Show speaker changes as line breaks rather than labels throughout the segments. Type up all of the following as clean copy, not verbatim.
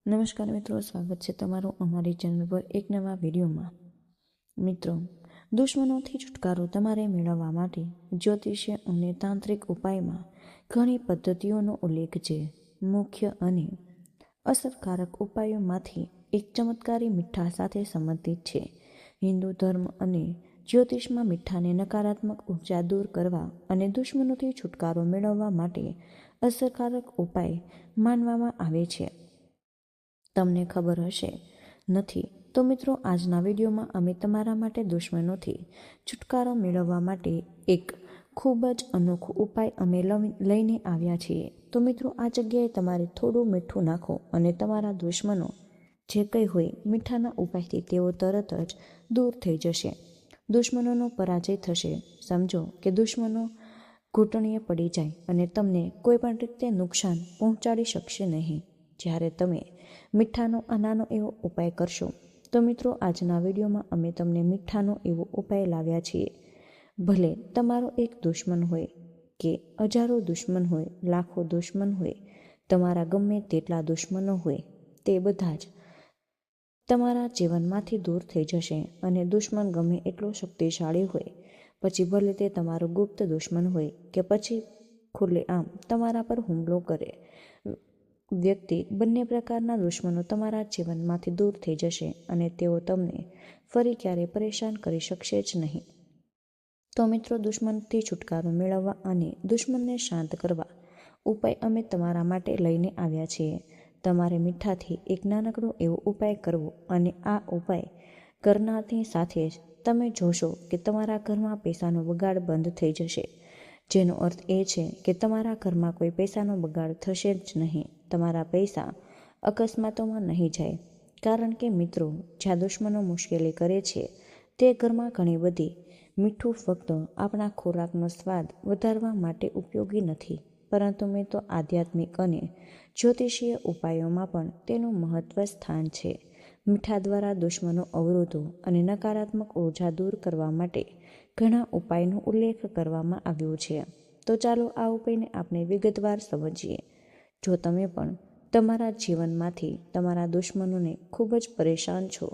નમસ્કાર મિત્રો, સ્વાગત છે તમારું અમારી ચેનલ પર એક નવા વિડીયોમાં. મિત્રો, દુશ્મનોથી છુટકારો તમારે મેળવવા માટે જ્યોતિષીય અને તાંત્રિક ઉપાયમાં ઘણી પદ્ધતિઓનો ઉલ્લેખ છે. મુખ્ય અને અસરકારક ઉપાયોમાંથી એક ચમત્કારી મીઠા સાથે સંબંધિત છે. હિન્દુ ધર્મ અને જ્યોતિષમાં મીઠાને નકારાત્મક ઉર્જા દૂર કરવા અને દુશ્મનોથી છુટકારો મેળવવા માટે અસરકારક ઉપાય માનવામાં આવે છે. તમને ખબર હશે નથી તો મિત્રો, આજના વિડીયોમાં અમે તમારા માટે દુશ્મનોથી છુટકારો મેળવવા માટે એક ખૂબ જ અનોખો ઉપાય અમે લઈને આવ્યા છીએ. તો મિત્રો, આ જગ્યાએ તમારે થોડું મીઠું નાખો અને તમારા દુશ્મનો જે કંઈ હોય મીઠાના ઉપાયથી તેઓ તરત જ દૂર થઈ જશે. દુશ્મનોનો પરાજય થશે. સમજો કે દુશ્મનો ઘૂંટણીએ પડી જાય અને તમને કોઈ પણ રીતે નુકસાન પહોંચાડી શકશે નહીં જ્યારે તમે મીઠાનો આ નાનો એવો ઉપાય કરશો. તો મિત્રો, આજના વિડીયોમાં અમે તમને મીઠાનો એવો ઉપાય લાવ્યા છીએ. ભલે તમારો એક દુશ્મન હોય કે હજારો દુશ્મન હોય, લાખો દુશ્મન હોય, તમારા ગમે તેટલા દુશ્મનો હોય, તે બધા જ તમારા જીવનમાંથી દૂર થઈ જશે. અને દુશ્મન ગમે એટલો શક્તિશાળી હોય, પછી ભલે તે તમારો ગુપ્ત દુશ્મન હોય કે પછી ખુલ્લેઆમ તમારા પર હુમલો કરે વ્યક્તિ, બંને પ્રકારના દુશ્મનો તમારા જીવનમાંથી દૂર થઈ જશે અને તેઓ તમને ફરી ક્યારેય પરેશાન કરી શકશે જ નહીં. તો મિત્રો, દુશ્મનથી છુટકારો મેળવવા અને દુશ્મનને શાંત કરવા ઉપાય અમે તમારા માટે લઈને આવ્યા છીએ. તમારે મીઠાથી એક નાનકડો એવો ઉપાય કરવો અને આ ઉપાય કરનારની સાથે જ તમે જોશો કે તમારા ઘરમાં પૈસાનો બગાડ બંધ થઈ જશે. જેનો અર્થ એ છે કે તમારા ઘરમાં કોઈ પૈસાનો બગાડ થશે જ નહીં. તમારા પૈસા અકસ્માતોમાં નહીં જાય. કારણ કે મિત્રો, જ્યાં દુશ્મનો મુશ્કેલી કરે છે તે ઘરમાં ઘણી બધી મીઠું ફક્ત આપણા ખોરાકનો સ્વાદ વધારવા માટે ઉપયોગી નથી, પરંતુ મેં તો આધ્યાત્મિક અને જ્યોતિષીય ઉપાયોમાં પણ તેનું મહત્વ સ્થાન છે. મીઠા દ્વારા દુશ્મનો અવરોધો અને નકારાત્મક ઉર્જા દૂર કરવા માટે ઘણા ઉપાયનો ઉલ્લેખ કરવામાં આવ્યો છે. તો ચાલો આ ઉપાયને આપણે વિગતવાર સમજીએ. જો તમે પણ તમારા જીવનમાંથી તમારા દુશ્મનોને ખૂબ જ પરેશાન છો,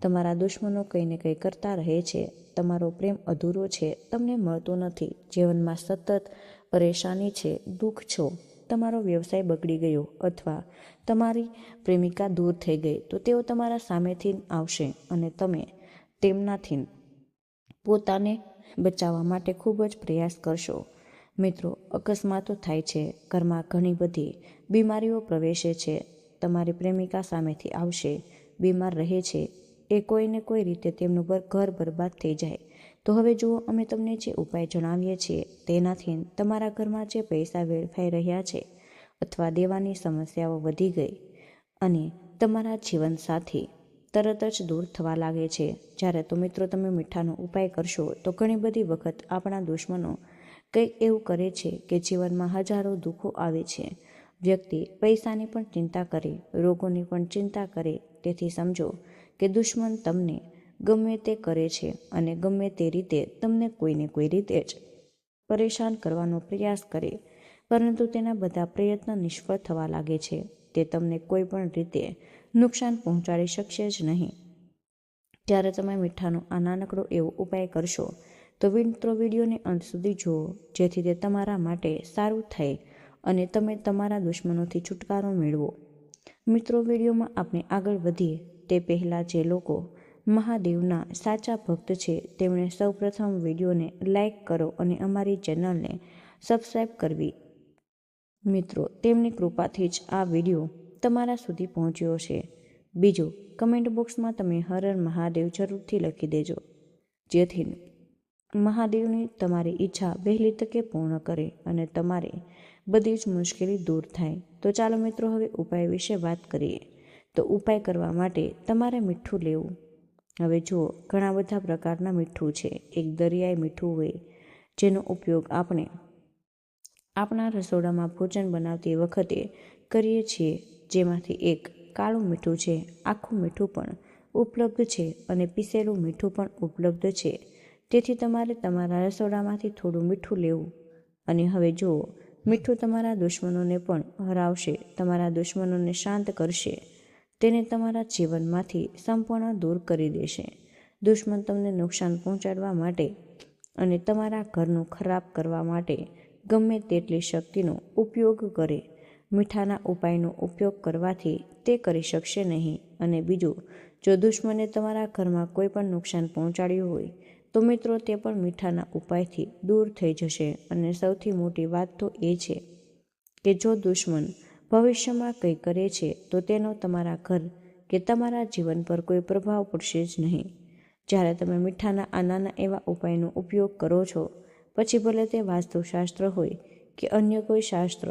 તમારા દુશ્મનો કંઈ ને કંઈ કરતા રહે છે, તમારો પ્રેમ અધૂરો છે, તમને મળતો નથી, જીવનમાં સતત પરેશાની છે, દુઃખ છો, તમારો વ્યવસાય બગડી ગયો અથવા તમારી પ્રેમિકા દૂર થઈ ગઈ, તો તેઓ તમારા સામેથી આવશે અને તમે તેમનાથી પોતાને બચાવવા માટે ખૂબ જ પ્રયાસ કરશો. મિત્રો, અકસ્માતો થાય છે, ઘરમાં ઘણી બધી બીમારીઓ પ્રવેશે છે, તમારી પ્રેમિકા સામેથી આવશે, બીમાર રહે છે, એ કોઈને કોઈ રીતે તેમનું ઘર બરબાદ થઈ જાય. તો હવે જુઓ, અમે તમને જે ઉપાય જણાવીએ છીએ તેનાથી તમારા ઘરમાં જે પૈસા વેડફાઈ રહ્યા છે અથવા દેવાની સમસ્યાઓ વધી ગઈ અને તમારા જીવનસાથી તરત જ દૂર થવા લાગે છે. જ્યારે તો મિત્રો, તમે મીઠાનો ઉપાય કરશો તો ઘણી બધી વખત આપણા દુશ્મનો કંઈક એવું કરે છે કે જીવનમાં હજારો દુઃખો આવે છે. વ્યક્તિ પૈસાની પણ ચિંતા કરે, રોગોની પણ ચિંતા કરે. તેથી સમજો કે દુશ્મન તમને ગમે તે કરે છે અને ગમે તે રીતે તમને કોઈને કોઈ રીતે જ પરેશાન કરવાનો પ્રયાસ કરે, પરંતુ તેના બધા પ્રયત્ન નિષ્ફળ થવા લાગે છે. તે તમને કોઈ પણ રીતે નુકસાન પહોંચાડી શકશે જ નહીં. ત્યારે તમે મીઠાનો આ નાનકડો એવો ઉપાય કરશો તો મિત્રો, વિડીયોને અંત સુધી જુઓ, જેથી તે તમારા માટે સારું થાય અને તમે તમારા દુશ્મનોથી છુટકારો મેળવો. મિત્રો, વિડીયોમાં આપણે આગળ વધીએ તે પહેલાં જે લોકો મહાદેવના સાચા ભક્ત છે તેમણે સૌપ્રથમ વિડીયોને લાઈક કરો અને અમારી ચેનલને સબસ્ક્રાઈબ કરવી. મિત્રો, તેમની કૃપાથી જ આ વિડીયો તમારા સુધી પહોંચ્યો છે. બીજું, કમેન્ટ બોક્સમાં તમે હર હર મહાદેવ જરૂરથી લખી દેજો, જેથી મહાદેવની તમારી ઈચ્છા વહેલી તકે પૂર્ણ કરે અને તમારી બધી જ મુશ્કેલી દૂર થાય. તો ચાલો મિત્રો, હવે ઉપાય વિશે વાત કરીએ. તો ઉપાય કરવા માટે તમારે મીઠું લેવું. હવે જુઓ, ઘણા બધા પ્રકારના મીઠું છે. એક દરિયાઈ મીઠું હોય જેનો ઉપયોગ આપણે આપણા રસોડામાં ભોજન બનાવતી વખતે કરીએ છીએ, જેમાંથી એક કાળું મીઠું છે. આખું મીઠું પણ ઉપલબ્ધ છે અને પીસેલું મીઠું પણ ઉપલબ્ધ છે. તેથી તમારે તમારા રસોડામાંથી થોડું મીઠું લેવું. અને હવે જુઓ, મીઠું તમારા દુશ્મનોને પણ હરાવશે, તમારા દુશ્મનોને શાંત કરશે તેને તમારા જીવનમાંથી સંપૂર્ણ દૂર કરી દેશે. દુશ્મન તમને નુકસાન પહોંચાડવા માટે અને તમારા ઘરનું ખરાબ કરવા માટે ગમે તેટલી શક્તિનો ઉપયોગ કરે, મીઠાના ઉપાયનો ઉપયોગ કરવાથી તે કરી શકશે નહીં. અને બીજું, જો દુશ્મને તમારા ઘરમાં કોઈ પણ નુકસાન પહોંચાડ્યું હોય તો મિત્રો તે પણ મીઠાના ઉપાયથી દૂર થઈ જશે. અને સૌથી મોટી વાત તો એ છે કે જો દુશ્મન ભવિષ્યમાં કંઈ કરે છે તો તેનો તમારા ઘર કે તમારા જીવન પર કોઈ પ્રભાવ પડશે જ નહીં. જ્યારે તમે મીઠાના આ નાના એવા ઉપાયનો ઉપયોગ કરો છો, પછી ભલે તે વાસ્તુશાસ્ત્ર હોય કે અન્ય કોઈ શાસ્ત્ર,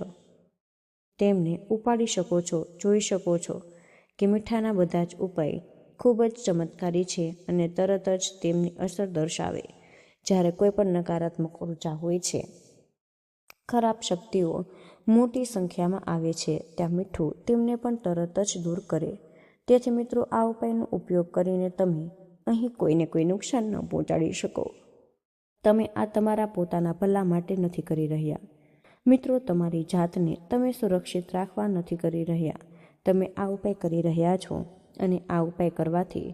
તેમને ઉપાડી શકો છો. જોઈ શકો છો કે મીઠાના બધા જ ઉપાય ખૂબ જ ચમત્કારી છે અને તરત જ તેમની અસર દર્શાવે. જ્યારે કોઈ પણ નકારાત્મક ઉર્જા હોય છે, ખરાબ શક્તિઓ મોટી સંખ્યામાં આવે છે, ત્યાં મીઠું તેમને પણ તરત જ દૂર કરે. તેથી મિત્રો, આ ઉપાયનો ઉપયોગ કરીને તમે અહીં કોઈને કોઈ નુકસાન ન પહોંચાડી શકો. તમે આ તમારા પોતાના ભલા માટે નથી કરી રહ્યા મિત્રો. તમારી જાતને તમે સુરક્ષિત રાખવા નથી કરી રહ્યા. તમે આ ઉપાય કરી રહ્યા છો અને આ ઉપાય કરવાથી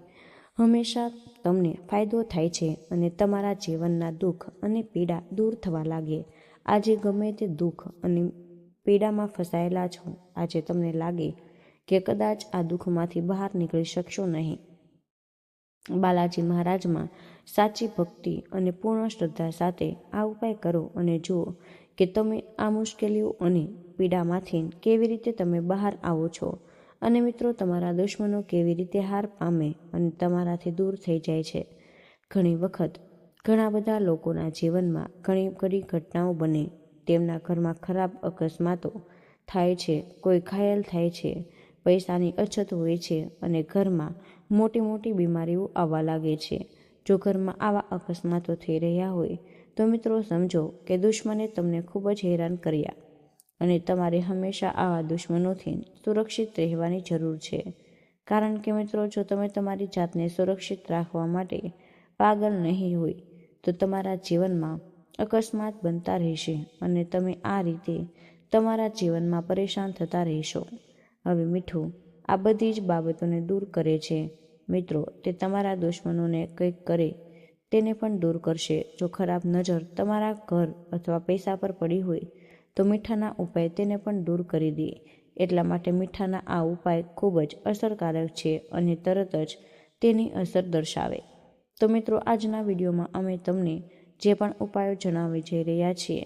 હંમેશા તમને ફાયદો થાય છે અને તમારા જીવનના દુઃખ અને પીડા દૂર થવા લાગે. આજે ગમે તે દુઃખ અને પીડામાં ફસાયેલા છો, આજે તમને લાગે કે કદાચ આ દુઃખમાંથી બહાર નીકળી શકશો નહીં. બાલાજી મહારાજમાં સાચી ભક્તિ અને પૂર્ણ શ્રદ્ધા સાથે આ ઉપાય કરો અને જુઓ કે તમે આ મુશ્કેલીઓ અને પીડામાંથી કેવી રીતે તમે બહાર આવો છો. અને મિત્રો, તમારા દુશ્મનો કેવી રીતે હાર પામે અને તમારાથી દૂર થઈ જાય છે. ઘણી વખત ઘણા બધા લોકોના જીવનમાં ઘણી ઘણી ઘટનાઓ બને. તેમના ઘરમાં ખરાબ અકસ્માતો થાય છે, કોઈ ઘાયલ થાય છે, પૈસાની અછત હોય છે અને ઘરમાં મોટી મોટી બીમારીઓ આવવા લાગે છે. જો ઘરમાં આવા અકસ્માતો થઈ રહ્યા હોય તો મિત્રો સમજો કે દુશ્મને તમને ખૂબ જ હેરાન કર્યા અને તમારે હંમેશા આવા દુશ્મનોથી સુરક્ષિત રહેવાની જરૂર છે. કારણ કે મિત્રો, જો તમે તમારી જાતને સુરક્ષિત રાખવા માટે પાગલ નહીં હોય તો તમારા જીવનમાં અકસ્માત બનતા રહેશે અને તમે આ રીતે તમારા જીવનમાં પરેશાન થતા રહેશો. હવે મીઠું આ બધી જ બાબતોને દૂર કરે છે મિત્રો. તે તમારા દુશ્મનોને કંઈક કરે તેને પણ દૂર કરશે. જો ખરાબ નજર તમારા ઘર અથવા પૈસા પર પડી હોય તો મીઠાના ઉપાય તેને પણ દૂર કરી દે. એટલા માટે મીઠાના આ ઉપાય ખૂબ જ અસરકારક છે અને તરત જ તેની અસર દર્શાવે. તો મિત્રો, આજના વિડીયોમાં અમે તમને જે પણ ઉપાયો જણાવી જઈ રહ્યા છીએ,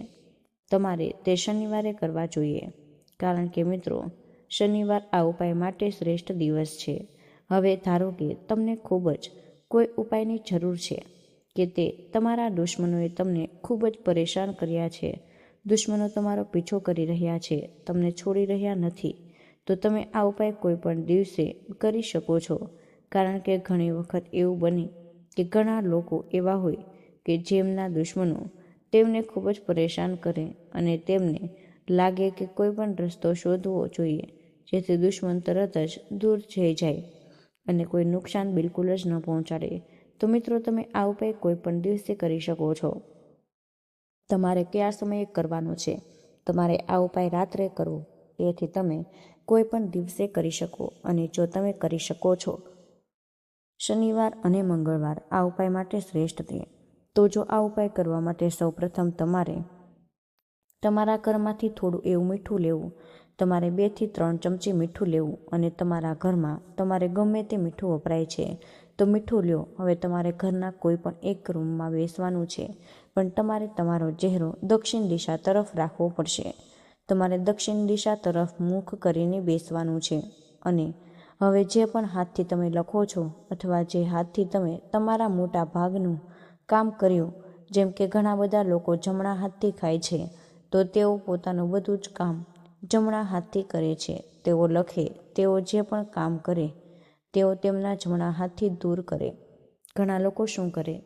તમારે તે શનિવારે કરવા જોઈએ. કારણ કે મિત્રો, શનિવાર આ ઉપાય માટે શ્રેષ્ઠ દિવસ છે. હવે ધારો કે તમને ખૂબ જ કોઈ ઉપાયની જરૂર છે કે તે તમારા દુશ્મનોએ તમને ખૂબ જ પરેશાન કર્યા છે, દુશ્મનો તમારો પીછો કરી રહ્યા છે, તમને છોડી રહ્યા નથી, તો તમે આ ઉપાય કોઈ પણ દિવસે કરી શકો છો. કારણ કે ઘણી વખત એવું બને કે ઘણા લોકો એવા હોય કે જેમના દુશ્મનો તેમને ખૂબ જ પરેશાન કરે અને તેમને લાગે કે કોઈ પણ રસ્તો શોધવો જોઈએ જેથી દુશ્મન તરત જ દૂર થઈ જાય અને કોઈ નુકસાન બિલકુલ જ ન પહોંચાડે. તો મિત્રો, તમે આ ઉપાય કોઈ પણ દિવસે કરી શકો છો. તમારે કયા સમયે કરવાનો છે? તમારે આ ઉપાય રાત્રે કરવો, એથી તમે કોઈ પણ દિવસે કરી શકો. અને જો તમે કરી શકો છો શનિવાર અને મંગળવાર આ ઉપાય માટે શ્રેષ્ઠ છે, તો જો આ ઉપાય કરવા માટે સૌ પ્રથમ તમારે તમારા ઘરમાંથી થોડું એવું મીઠું લેવું. તમારે 2 થી 3 ચમચી મીઠું લેવું અને તમારા ઘરમાં તમારે ગમે તે મીઠું વપરાય છે તો મીઠું લ્યો. હવે તમારે ઘરના કોઈ પણ એક રૂમમાં બેસવાનું છે, પણ તમારે તમારો ચહેરો દક્ષિણ દિશા તરફ રાખવો પડશે. તમારે દક્ષિણ દિશા તરફ મુખ કરીને બેસવાનું છે. અને હવે જે પણ હાથથી તમે લખો છો અથવા જે હાથથી તમે તમારા મોટા ભાગનું કામ કર્યું, જેમ કે ઘણા બધા લોકો જમણા હાથથી ખાય છે, તો તેઓ પોતાનું બધું જ કામ જમણા હાથથી કરે છે. તેઓ લખે, તેઓ જે પણ કામ કરે તેઓ તેમના જમણા હાથથી દૂર કરે. ઘણા લોકો શું કરે,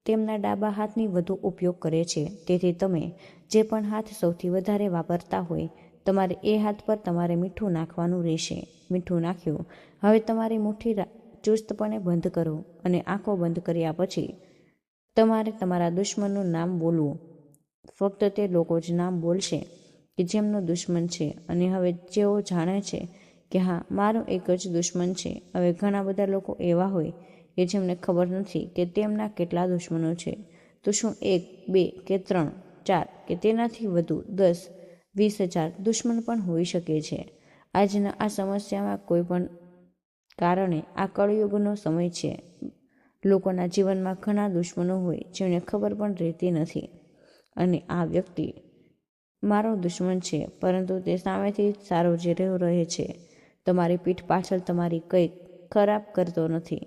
તેમના ડાબા હાથની વધુ ઉપયોગ કરે છે. તેથી તમે જે પણ હાથ સૌથી વધારે વાપરતા હોય, તમારે એ હાથ પર તમારે મીઠું નાખવાનું રહેશે. મીઠું નાખ્યું. હવે તમારી મુઠ્ઠી ચુસ્તપણે બંધ કરો અને આંખો બંધ કર્યા પછી તમારે તમારા દુશ્મનનું નામ બોલવું. ફક્ત તે લોકો જ નામ બોલશે કે જેમનો દુશ્મન છે. અને હવે જેઓ જાણે છે કે હા, મારો એક જ દુશ્મન છે. હવે ઘણા બધા લોકો એવા હોય કે જેમને ખબર નથી કે તેમના કેટલા દુશ્મનો છે. તો શું 1, 2 કે 3, 4 કે તેનાથી વધુ 10, 20,000 દુશ્મન પણ હોઈ શકે છે. આજના આ સમસ્યામાં કોઈ પણ કારણે આ કળયુગનો સમય છે. લોકોના જીવનમાં ઘણા દુશ્મનો હોય જેમને ખબર પણ રહેતી નથી, અને આ વ્યક્તિ મારો દુશ્મન છે, પરંતુ તે સામેથી સારો જ રહે છે. તમારી પીઠ પાછળ તમારી કંઈક ખરાબ કરતો નથી.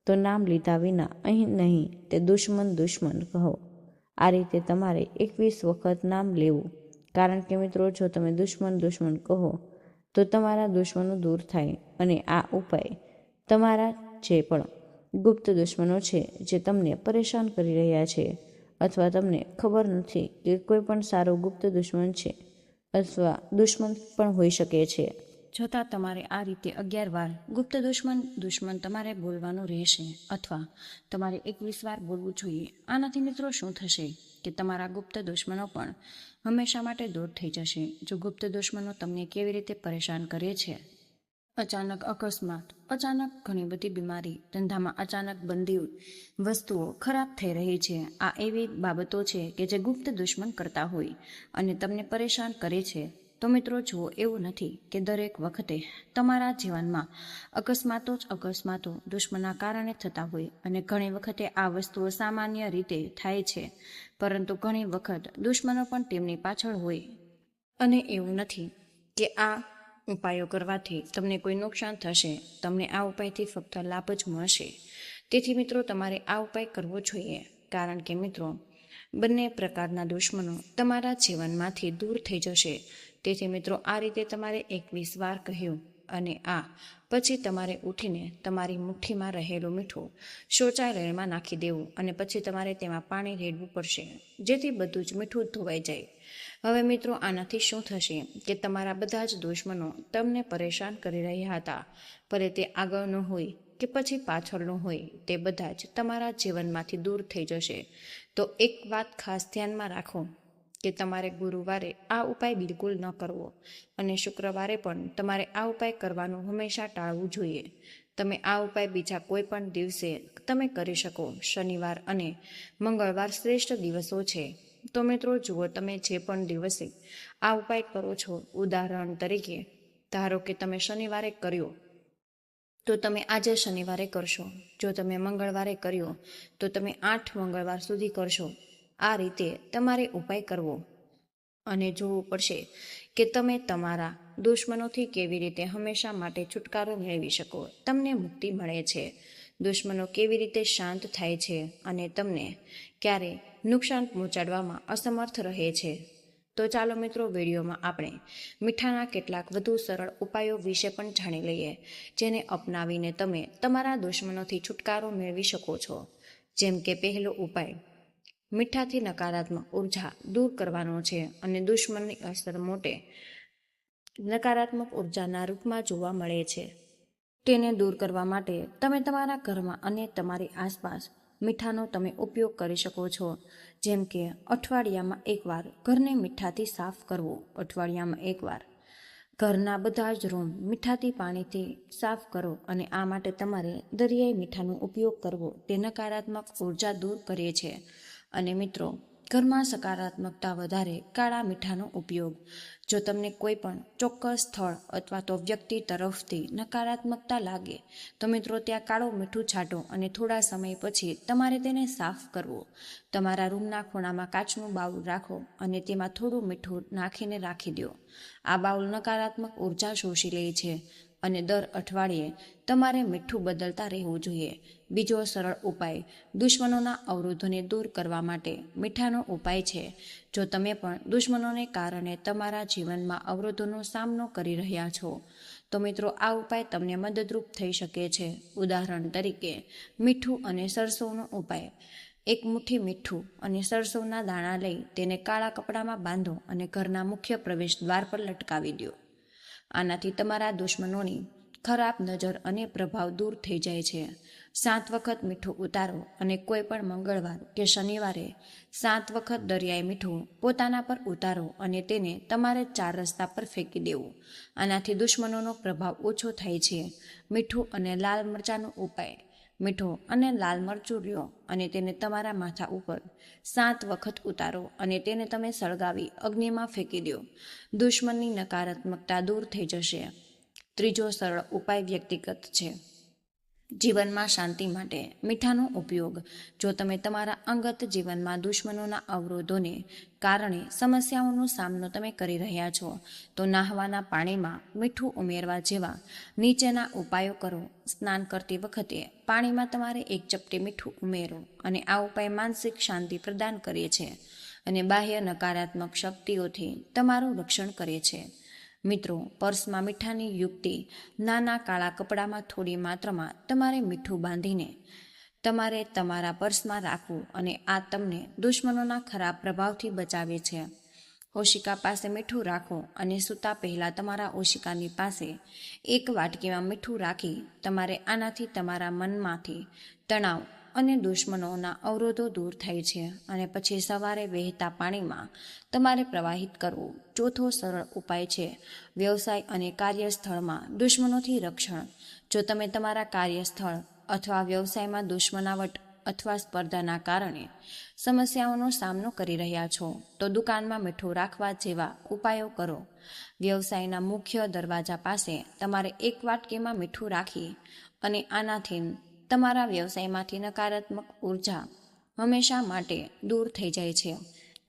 તો નામ લીધા વિના અહીં નહીં તે દુશ્મન દુશ્મન કહો. આ રીતે તમારે 21 વખત નામ લેવું, કારણ કે મિત્રો, જો તમે દુશ્મન દુશ્મન કહો તો તમારા દુશ્મનો દૂર થાય. અને આ ઉપાય તમારા જે પણ ગુપ્ત દુશ્મનો છે જે તમને પરેશાન કરી રહ્યા છે, અથવા તમને ખબર નથી કે કોઈ પણ સારો ગુપ્ત દુશ્મન છે અથવા દુશ્મન પણ હોઈ શકે છે, છતાં તમારે આ રીતે 11 વાર ગુપ્ત દુશ્મન દુશ્મન તમારે બોલવાનું રહેશે, અથવા તમારે 21 વાર બોલવું જોઈએ. આનાથી મિત્રો શું થશે કે તમારા ગુપ્ત દુશ્મનો પણ હંમેશા માટે દૂર થઈ જશે. જો ગુપ્ત દુશ્મનો તમને કેવી રીતે પરેશાન કરે છે? અચાનક અકસ્માત, અચાનક ઘણી બધી બીમારી, ધંધામાં અચાનક બંધી વસ્તુઓ ખરાબ થઈ રહી છે. આ એવી બાબતો છે કે જે ગુપ્ત દુશ્મન કરતા હોય અને તમને પરેશાન કરે છે. તો મિત્રો જુઓ, એવું નથી કે દરેક વખતે તમારા જીવનમાં અકસ્માતો દુશ્મનના કારણે થતા હોય, અને ઘણી વખતે આ વસ્તુઓ સામાન્ય રીતે થાય છે, પરંતુ ઘણી વખત દુશ્મનો પણ તેમની પાછળ હોય. અને એવું નથી કે આ ઉપાયો કરવાથી તમને કોઈ નુકસાન થશે. તમને આ ઉપાયથી ફક્ત લાભ જ મળશે. તેથી મિત્રો, તમારે આ ઉપાય કરવો જોઈએ, કારણ કે મિત્રો, બંને પ્રકારના દુશ્મનો તમારા જીવનમાંથી દૂર થઈ જશે. તેથી મિત્રો, આ રીતે તમારે 21 વાર કહ્યું, અને આ પછી તમારે ઉઠીને તમારી મુઠ્ઠીમાં રહેલું મીઠું શૌચાલયમાં નાખી દેવું, અને પછી તમારે તેમાં પાણી રેડવું પડશે, જેથી બધું જ મીઠું ધોવાઈ જાય. હવે મિત્રો, આનાથી શું થશે કે તમારા બધા જ દુશ્મનો તમને પરેશાન કરી રહ્યા હતા, ભલે તે આગળનો હોય કે પછી પાછળનો હોય, તે બધા જ તમારા જીવનમાંથી દૂર થઈ જશે. તો એક વાત ખાસ ધ્યાનમાં રાખો કે તમારે ગુરુવારે આ ઉપાય બિલકુલ ન કરવો, અને શુક્રવારે પણ તમારે આ ઉપાય કરવાનું હંમેશા ટાળવું જોઈએ. તમે આ ઉપાય બીજા કોઈ પણ દિવસે તમે કરી શકો. શનિવાર અને મંગળવાર શ્રેષ્ઠ દિવસો છે. તો મિત્રો જુઓ, તમે જે પણ દિવસે આ ઉપાય કરો છો, ઉદાહરણ તરીકે ધારો કે તમે શનિવારે કર્યો, તો તમે આજે શનિવારે કરશો. જો તમે મંગળવારે કર્યો તો તમે 8 મંગળવાર સુધી કરશો. આ રીતે તમારે ઉપાય કરવો, અને જોવું પડશે કે તમે તમારા દુશ્મનોથી કેવી રીતે હંમેશા માટે છુટકારો મેળવી શકો, તમને મુક્તિ મળે છે, દુશ્મનો કેવી રીતે શાંત થાય છે, અને તમને ક્યારે નુકસાન પહોંચાડવામાં અસમર્થ રહે છે. તો ચાલો મિત્રો, વિડીયોમાં આપણે મીઠાના કેટલાક વધુ સરળ ઉપાયો વિશે પણ જાણી લઈએ, જેને અપનાવીને તમે તમારા દુશ્મનોથી છુટકારો મેળવી શકો છો. જેમ કે પહેલો ઉપાય, મીઠાથી નકારાત્મક ઉર્જા દૂર કરવાનો છે, અને દુશ્મનની અસર મોટે નકારાત્મક ઉર્જાના રૂપમાં જોવા મળે છે. તેને દૂર કરવા માટે તમે તમારા ઘરમાં અને તમારી આસપાસ મીઠાનો તમે ઉપયોગ કરી શકો છો. જેમ કે અઠવાડિયામાં 1 વાર ઘરને મીઠાથી સાફ કરવું. અઠવાડિયામાં 1 વાર ઘરના બધા જ રૂમ મીઠાથી પાણીથી સાફ કરો, અને આ માટે તમારે દરિયાઈ મીઠાનો ઉપયોગ કરવો. તે નકારાત્મક ઉર્જા દૂર કરે છે. અને મિત્રો, ઘરમાં સકારાત્મકતા વધારે કાળા મીઠાનો ઉપયોગ. જો તમને કોઈ પણ ચોક્કસ સ્થળ અથવા તો વ્યક્તિ તરફથી નકારાત્મકતા લાગે, તો મિત્રો ત્યાં કાળું મીઠું છાંટો, અને થોડા સમય પછી તમારે તેને સાફ કરવો. તમારા રૂમના ખૂણામાં કાચનું બાઉલ રાખો, અને તેમાં થોડું મીઠું નાખીને રાખી દો. આ બાઉલ નકારાત્મક ઉર્જા શોષી લે છે, અને દર અઠવાડિયે તમારે મીઠું બદલતા રહેવું જોઈએ. બીજો સરળ ઉપાય દુશ્મનોના અવરોધોને દૂર કરવા માટે મીઠાનો ઉપાય છે. જો તમે પણ દુશ્મનોને કારણે તમારા જીવનમાં અવરોધોનો સામનો કરી રહ્યા છો, તો મિત્રો આ ઉપાય તમને મદદરૂપ થઈ શકે છે. ઉદાહરણ તરીકે મીઠું અને સરસવનો ઉપાય. 1 મુઠ્ઠી મીઠું અને સરસવના દાણા લઈ તેને કાળા કપડામાં બાંધો અને ઘરના મુખ્ય પ્રવેશ દ્વાર પર લટકાવી દો. આનાથી તમારા દુશ્મનોની
ખરાબ નજર અને પ્રભાવ દૂર થઈ જાય છે. 7 વખત મીઠું ઉતારો અને કોઈ પણ મંગળવાર કે શનિવારે 7 વખત દરિયાઈ મીઠું પોતાના પર ઉતારો અને તેને તમારે 4 રસ્તા પર ફેંકી દેવું. આનાથી દુશ્મનોનો પ્રભાવ ઓછો થાય છે. મીઠું અને લાલ મરચાંનો ઉપાય. મીઠું અને લાલ મરચું લ્યો અને તેને તમારા માથા ઉપર 7 વખત ઉતારો અને તેને તમે સળગાવી અગ્નિમાં ફેંકી દો. દુશ્મનની નકારાત્મકતા દૂર થઈ જશે. ત્રીજો સરળ ઉપાય વ્યક્તિગત છે. જીવનમાં શાંતિ માટે મીઠાનો ઉપયોગ. જો તમે તમારા અંગત જીવનમાં દુશ્મનોના અવરોધોને કારણે સમસ્યાઓનો સામનો તમે કરી રહ્યા છો, તો નહાવાના પાણીમાં મીઠું ઉમેરવા જેવા નીચેના ઉપાયો કરો. સ્નાન કરતી વખતે પાણીમાં તમારે 1 ચપટી મીઠું ઉમેરો અને આ ઉપાય માનસિક શાંતિ પ્રદાન કરે છે અને બાહ્ય નકારાત્મક શક્તિઓથી તમારું રક્ષણ કરે છે. મિત્રો, પર્સમાં મીઠાની યુક્તિ. નાના કાળા કપડામાં થોડી માત્રામાં તમારે મીઠું બાંધીને તમારે તમારા પર્સમાં રાખવું અને આ તમને દુશ્મનોના ખરાબ પ્રભાવથી બચાવે છે. ઓશિકા પાસે મીઠું રાખો અને સૂતા પહેલાં તમારા ઓશિકાની પાસે 1 વાટકીમાં મીઠું રાખી તમારે આનાથી તમારા મનમાંથી તણાવ અને દુશ્મનોના અવરોધો દૂર થાય છે અને પછી સવારે વહેતા પાણીમાં તમારે પ્રવાહિત કરવું. ચોથો સરળ ઉપાય છે વ્યવસાય અને કાર્યસ્થળમાં દુશ્મનોથી રક્ષણ. જો તમે તમારા કાર્યસ્થળ અથવા વ્યવસાયમાં દુશ્મનાવટ અથવા સ્પર્ધાના કારણે સમસ્યાઓનો સામનો કરી રહ્યા છો, તો દુકાનમાં મીઠું રાખવા જેવા ઉપાયો કરો. વ્યવસાયના મુખ્ય દરવાજા પાસે તમારે 1 વાટકીમાં મીઠું રાખી અને આનાથી તમારા વ્યવસાયમાંથી નકારાત્મક ઉર્જા હંમેશા માટે દૂર થઈ જાય છે.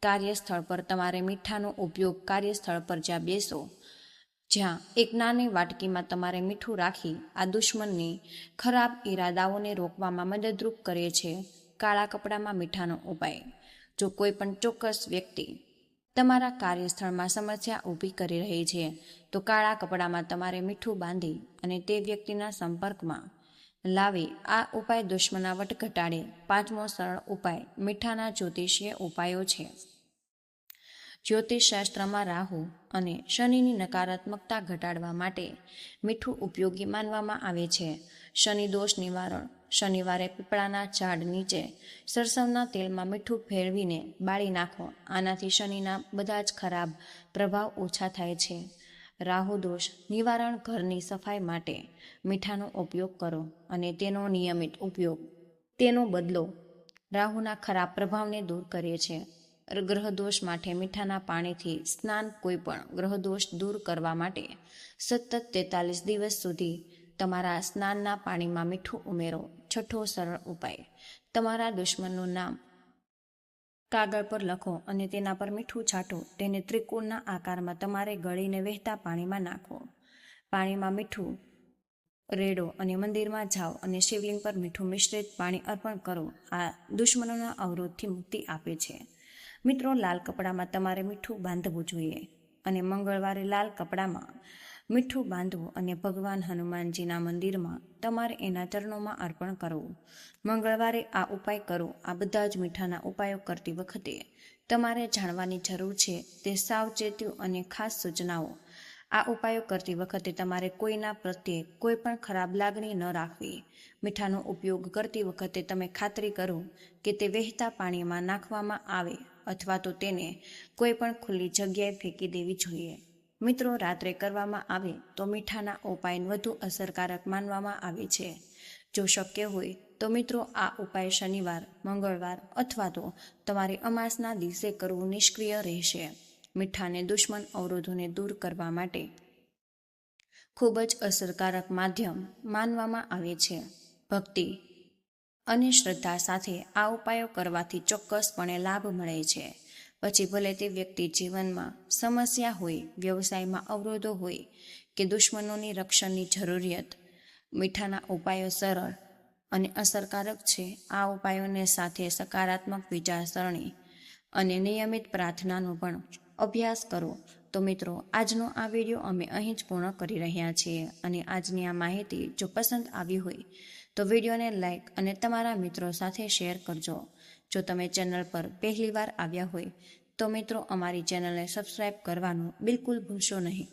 કાર્યસ્થળ પર તમારે મીઠાનો ઉપયોગ કાર્યસ્થળ પર જ્યાં બેસો જ્યાં 1 નાની વાટકીમાં તમારે મીઠું રાખી આ દુશ્મનની ખરાબ ઈરાદાઓને રોકવામાં મદદરૂપ કરે છે. કાળા કપડામાં મીઠાનો ઉપાય. જો કોઈ પણ ચોક્કસ વ્યક્તિ તમારા કાર્યસ્થળમાં સમસ્યા ઊભી કરી રહી છે, તો કાળા કપડામાં તમારે મીઠું બાંધી અને તે વ્યક્તિના સંપર્કમાં લાવી આ ઉપાય દુશ્મનાવટ ઘટાડે. 5મો સરળ ઉપાય મીઠાના જ્યોતિષીય ઉપાયો છે. જ્યોતિષશાસ્ત્રમાં રાહુ અને શનિની નકારાત્મકતા ઘટાડવા માટે મીઠું ઉપયોગી માનવામાં આવે છે. શનિ દોષ નિવારણ. શનિવારે પીપળાના ઝાડ નીચે સરસવના તેલમાં મીઠું ભેળવીને બાળી નાખો. આનાથી શનિના બધા જ ખરાબ પ્રભાવ ઓછા થાય છે. રાહુ દોષ નિવારણ. ઘરની સફાઈ માટે મીઠાનો ઉપયોગ કરો અને તેનો નિયમિત ઉપયોગ તેનો બદલો રાહુના ખરાબ પ્રભાવને દૂર કરે છે. ગ્રહદોષ માટે મીઠાના પાણીથી સ્નાન. કોઈ પણ ગ્રહદોષ દૂર કરવા માટે સતત 43 દિવસ સુધી તમારા સ્નાનના પાણીમાં મીઠું ઉમેરો. છઠ્ઠો સરળ ઉપાય તમારા દુશ્મનનું નામ કાગળ પર લખો અને તેના પર મીઠું છાંટો. તેને ત્રિકોણના આકારમાં તમારે ગળીને વહેતા પાણીમાં નાખો. પાણીમાં મીઠું રેડો અને મંદિરમાં જાઓ અને શિવલિંગ પર મીઠું મિશ્રિત પાણી અર્પણ કરો. આ દુશ્મનોના અવરોધથી મુક્તિ આપે છે. મિત્રો, લાલ કપડામાં તમારે મીઠું બાંધવું જોઈએ અને મંગળવારે લાલ કપડામાં મીઠું બાંધવું અને ભગવાન હનુમાનજીના મંદિરમાં તમારે એના ચરણોમાં અર્પણ કરવું. મંગળવારે આ ઉપાય કરો. આ બધા જ મીઠાના ઉપાયો કરતી વખતે તમારે જાણવાની જરૂર છે તે સાવચેતીઓ અને ખાસ સૂચનાઓ. આ ઉપાયો કરતી વખતે તમારે કોઈના પ્રત્યે કોઈ પણ ખરાબ લાગણી ન રાખવી. મીઠાનો ઉપયોગ કરતી વખતે તમે ખાતરી કરો કે તે વહેતા પાણીમાં નાખવામાં આવે અથવા તો તેને કોઈ પણ ખુલ્લી જગ્યાએ ફેંકી દેવી જોઈએ. મિત્રો, રાત્રે કરવામાં આવે તો મીઠાના ઉપાય વધુ અસરકારક માનવામાં આવે છે. જો શક્ય હોય તો મિત્રો આ ઉપાય શનિવાર, મંગળવાર અથવા તો તમારી અમાસના દિવસે કરવું નિષ્ક્રિય રહેશે. મીઠાને દુશ્મન અવરોધોને દૂર કરવા માટે ખૂબ જ અસરકારક માધ્યમ માનવામાં આવે છે. ભક્તિ અને શ્રદ્ધા સાથે આ ઉપાયો કરવાથી ચોક્કસપણે લાભ મળે છે. પછી ભલે તે વ્યક્તિ જીવનમાં સમસ્યા હોય, વ્યવસાયમાં અવરોધો હોય કે દુશ્મનોની રક્ષણની જરૂરિયાત, મીઠાના ઉપાયો સરળ અને અસરકારક છે. આ ઉપાયોને સાથે સકારાત્મક વિચારસરણી અને નિયમિત પ્રાર્થનાનો પણ અભ્યાસ કરો. તો મિત્રો, આજનો આ વિડીયો અમે અહીં જ પૂર્ણ કરી રહ્યા છીએ અને આજની આ માહિતી જો પસંદ આવી હોય તો વિડીયોને લાઇક અને તમારા મિત્રો સાથે શેર કરજો. જો તમે ચેનલ પર પહેલીવાર આવ્યા હોય તો મિત્રો અમારી ચેનલને સબસ્ક્રાઈબ કરવાનું બિલકુલ ભૂલશો નહીં.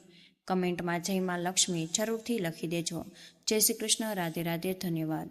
કમેન્ટમાં જય માં લક્ષ્મી જરૂરથી લખી દેજો. જય શ્રી કૃષ્ણ. રાધે રાધે. ધન્યવાદ.